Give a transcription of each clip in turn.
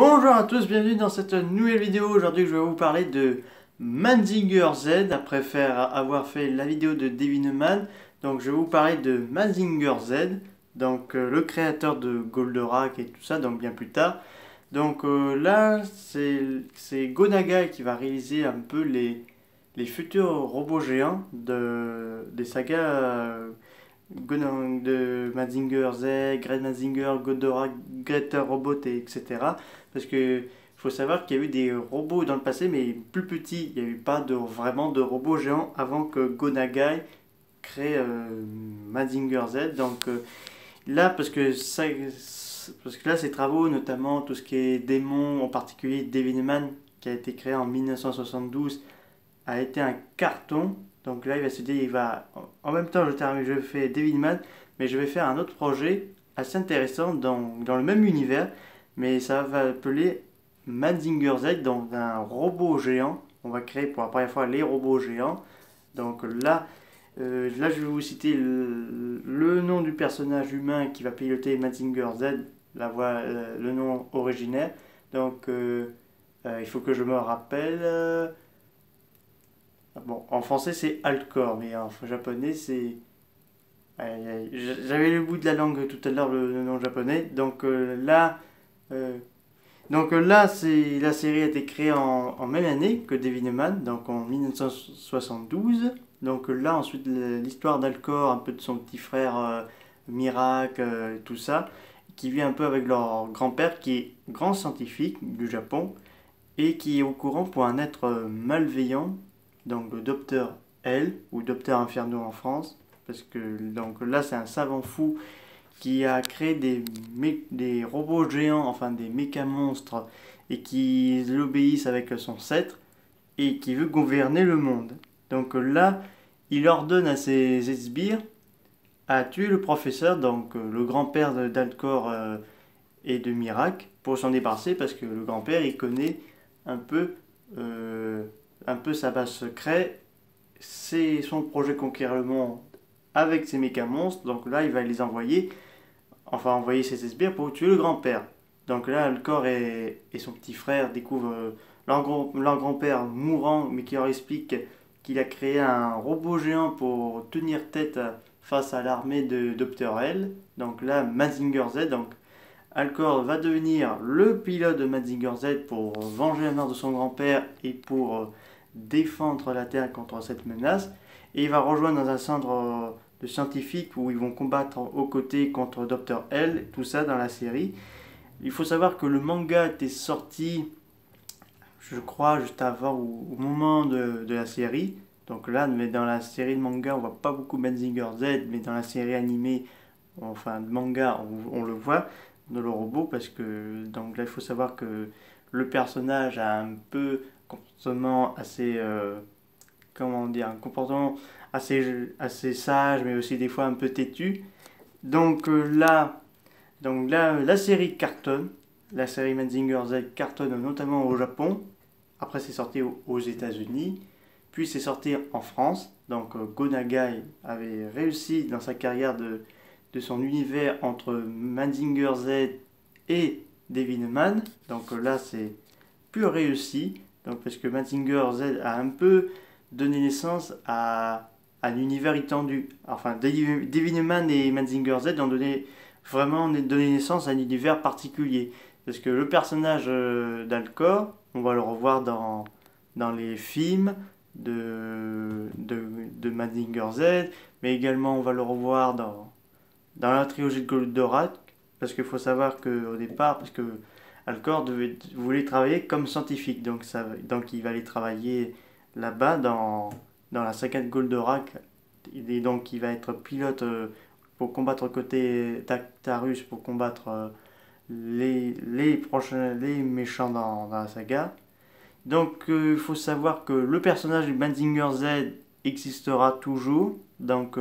Bonjour à tous, bienvenue dans cette nouvelle vidéo. Aujourd'hui je vais vous parler de Mazinger Z après avoir fait la vidéo de Devineman. Donc je vais vous parler de Mazinger Z, donc le créateur de Goldorak et tout ça, donc bien plus tard. Donc là c'est Go Nagai qui va réaliser un peu les futurs robots géants des sagas de Mazinger Z, Great Mazinger, Goldorak, Greater Robot, etc. Parce que faut savoir qu'il y a eu des robots dans le passé, mais plus petits. Il n'y a eu pas vraiment de robots géants avant que Go Nagai crée Mazinger Z. Donc là, parce que là, ses travaux, notamment tout ce qui est démon, en particulier Devineman, qui a été créé en 1972, a été un carton. Donc là, il va se dire, en même temps, je fais Devineman, mais je vais faire un autre projet assez intéressant dans le même univers, mais ça va appeler Mazinger Z, donc un robot géant. On va créer pour la première fois les robots géants. Donc là, je vais vous citer le nom du personnage humain qui va piloter Mazinger Z, le nom originaire. Donc, il faut que je me rappelle. Bon, en français c'est Alcor, mais en japonais c'est. J'avais le bout de la langue tout à l'heure, le nom japonais. Donc là, la série a été créée en même année que Devineman, donc en 1972. Donc là, ensuite, l'histoire d'Alcor, un peu de son petit frère Miracle, tout ça, qui vit un peu avec leur grand-père, qui est grand scientifique du Japon, et qui est au courant pour un être malveillant, donc le docteur L, ou docteur Inferno en France, parce que donc là, c'est un savant fou qui a créé des robots géants, enfin des méca monstres, et qui l'obéissent avec son sceptre, et qui veut gouverner le monde. Donc là, il ordonne à ses sbires à tuer le professeur, donc le grand-père d'Alcor et de Miracle, pour s'en débarrasser, parce que le grand-père, il connaît un peu, euh, un peu sa base secrète, c'est son projet conquérir le monde avec ses méca monstres, donc là, il va les envoyer ses sbires pour tuer le grand-père. Donc là, Alcor et son petit frère découvrent leur grand-père mourant, mais qui leur explique qu'il a créé un robot géant pour tenir tête face à l'armée de Dr. L. Donc là, Mazinger Z. Donc Alcor va devenir le pilote de Mazinger Z pour venger la mort de son grand-père et pour défendre la Terre contre cette menace. Et il va rejoindre dans un centre de scientifiques où ils vont combattre aux côtés contre Dr. L, tout ça dans la série. Il faut savoir que le manga était sorti, je crois, juste avant ou au moment de la série. Donc là, mais dans la série de manga, on voit pas beaucoup Mazinger Z, mais dans la série animée, enfin de manga, on le voit dans le robot, parce que donc là, il faut savoir que le personnage a un peu comportement assez, comment dire, un comportement assez sage, mais aussi des fois un peu têtu. Donc là, la série cartonne, la série Mazinger Z cartonne notamment au Japon. Après, c'est sorti aux États-Unis, puis c'est sorti en France. Donc Go Nagai avait réussi dans sa carrière de son univers entre Mazinger Z et Devineman. Donc là, c'est plus réussi. Donc parce que Mazinger Z a un peu donné naissance à un univers étendu. Enfin, Devineman et Mazinger Z ont donné naissance à un univers particulier. Parce que le personnage d'Alcor, on va le revoir dans les films de Mazinger Z, mais également on va le revoir dans la trilogie de Goldorak, parce qu'il faut savoir qu'au départ, parce que Alcor voulait travailler comme scientifique, donc il va aller travailler là-bas dans la saga de Goldorak, et donc il va être pilote pour combattre aux côtés d'Actarus, pour combattre les méchants dans la saga. Donc il faut savoir que le personnage de Mazinger Z existera toujours. Donc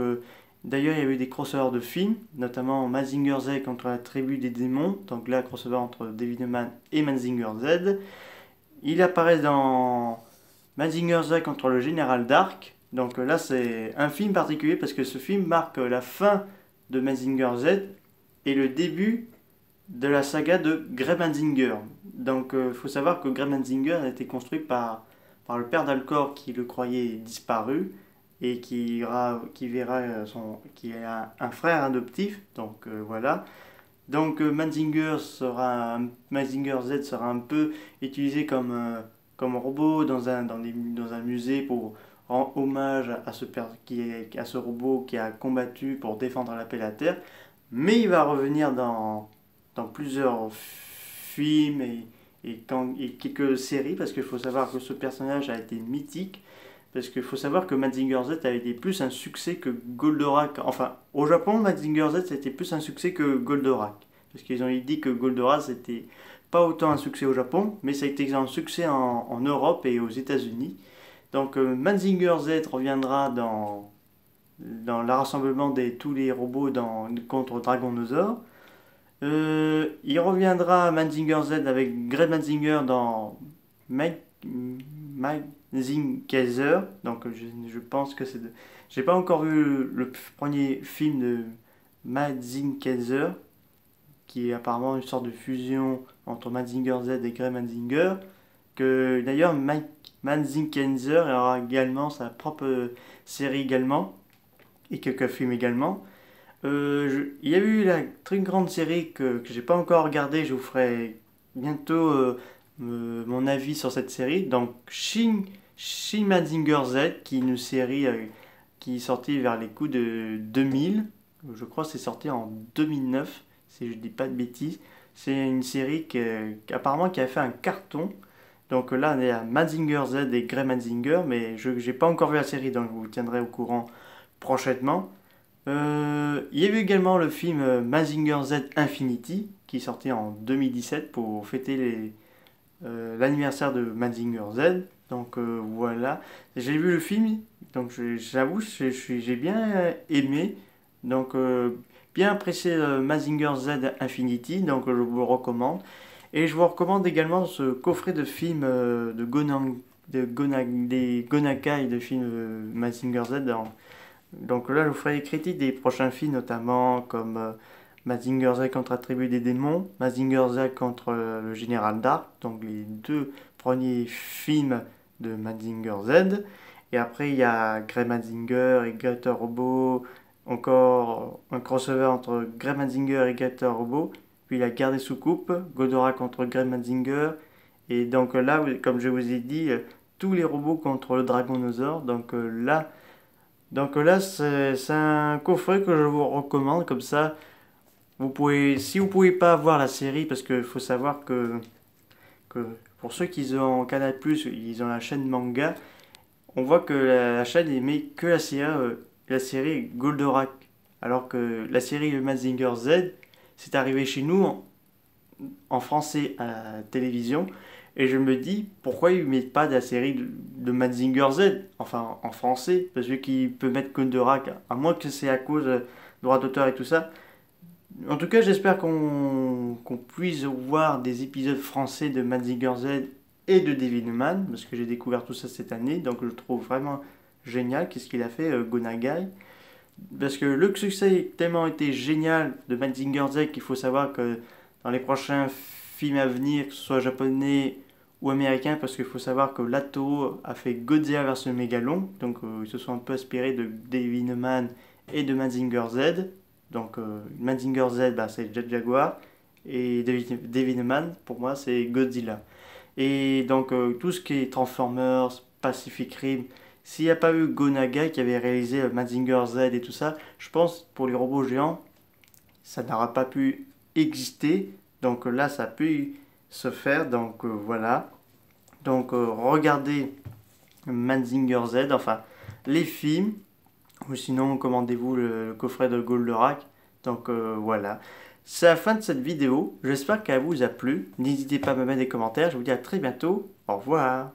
d'ailleurs il y a eu des crossovers de films, notamment Mazinger Z contre la tribu des démons. Donc là crossover entre Devineman et Mazinger Z. Il apparaît dans Mazinger Z contre le général Dark. Donc là c'est un film particulier parce que ce film marque la fin de Mazinger Z et le début de la saga de Grey Mazinger. Donc il faut savoir que Gremmanzinger a été construit par le père d'Alcor qui le croyait disparu et qui verra qui a un frère adoptif. Donc voilà. Donc Mazinger Z sera un peu utilisé comme robot dans un musée pour rendre hommage à ce robot qui a combattu pour défendre la paix de la Terre. Mais il va revenir dans plusieurs films et quelques séries parce qu'il faut savoir que ce personnage a été mythique. Parce qu'il faut savoir que Mazinger Z a été plus un succès que Goldorak. Enfin, au Japon, Mazinger Z, ça a été plus un succès que Goldorak. Parce qu'ils ont dit que Goldorak, c'était pas autant un succès au Japon, mais ça a été un succès en Europe et aux États-Unis. Donc, Mazinger Z reviendra dans le rassemblement de tous les robots contre Dragonosaur. Il reviendra Mazinger Z avec Great Mazinger dans Mazing Kaiser. Donc je pense que c'est. J'ai pas encore vu le premier film de Mazing Kaiser, qui est apparemment une sorte de fusion entre Mazinger Z et Great Mazinger. Que d'ailleurs Mazing Kaiser aura également sa propre série également et quelques films également. Il y a eu la très grande série que j'ai pas encore regardée, je vous ferai bientôt mon avis sur cette série. Donc Shin Mazinger Z, qui est une série qui est sortie vers les coups de 2000. Je crois que c'est sorti en 2009, si je dis pas de bêtises. C'est une série apparemment qui a fait un carton. Donc là, on est à Mazinger Z et Grey Mazinger, mais je n'ai pas encore vu la série, donc je vous tiendrai au courant prochainement. Il y a eu également le film Mazinger Z Infinity qui est sorti en 2017 pour fêter l'anniversaire de Mazinger Z. Donc voilà, j'ai vu le film, donc j'avoue j'ai bien aimé, donc bien apprécié Mazinger Z Infinity, donc je vous le recommande. Et je vous recommande également ce coffret de films des Gonakai de films Mazinger Z. Donc là, je vous ferai les critiques des prochains films, notamment comme Mazinger Z contre la tribu des démons, Mazinger Z contre le général Dark, donc les deux premiers films de Mazinger Z. Et après, il y a Grey Mazinger et Greater Robot, encore un crossover entre Grey Mazinger et Greater Robot. Puis la guerre des soucoupes, Goldorak contre Grey Mazinger. Et donc là, comme je vous ai dit, tous les robots contre le Dragonosaur. Donc là, c'est un coffret que je vous recommande. Comme ça, si vous pouvez pas voir la série, parce qu'il faut savoir que pour ceux qui ont Canal+, ils ont la chaîne manga, on voit que la chaîne émet que la série Goldorak. Alors que la série Mazinger Z, c'est arrivé chez nous en français à la télévision. Et je me dis, pourquoi ils ne mettent pas de la série de Mazinger Z, enfin en français, parce qu'ils peuvent mettre Goldorak, à moins que c'est à cause de droits d'auteur et tout ça. En tout cas, j'espère qu'on puisse voir des épisodes français de Mazinger Z et de Devilman, parce que j'ai découvert tout ça cette année, donc je le trouve vraiment génial, qu'est-ce qu'il a fait, Gonagai. Parce que le succès a tellement été génial de Mazinger Z qu'il faut savoir que dans les prochains films à venir, que ce soit japonais ou américain, parce qu'il faut savoir que Lato a fait Godzilla vs Megalon, donc ils se sont un peu inspirés de Devilman et de Mazinger Z. Donc Mazinger Z, c'est Jet Jaguar, et Devilman, pour moi, c'est Godzilla. Et donc tout ce qui est Transformers, Pacific Rim, s'il n'y a pas eu Gonagai qui avait réalisé Mazinger Z et tout ça, je pense pour les robots géants, ça n'aura pas pu exister. Donc là, ça a pu se faire. Donc voilà. Donc regardez Mazinger Z, enfin les films. Ou sinon, commandez-vous le coffret de Goldorak. Donc voilà. C'est la fin de cette vidéo. J'espère qu'elle vous a plu. N'hésitez pas à me mettre des commentaires. Je vous dis à très bientôt. Au revoir.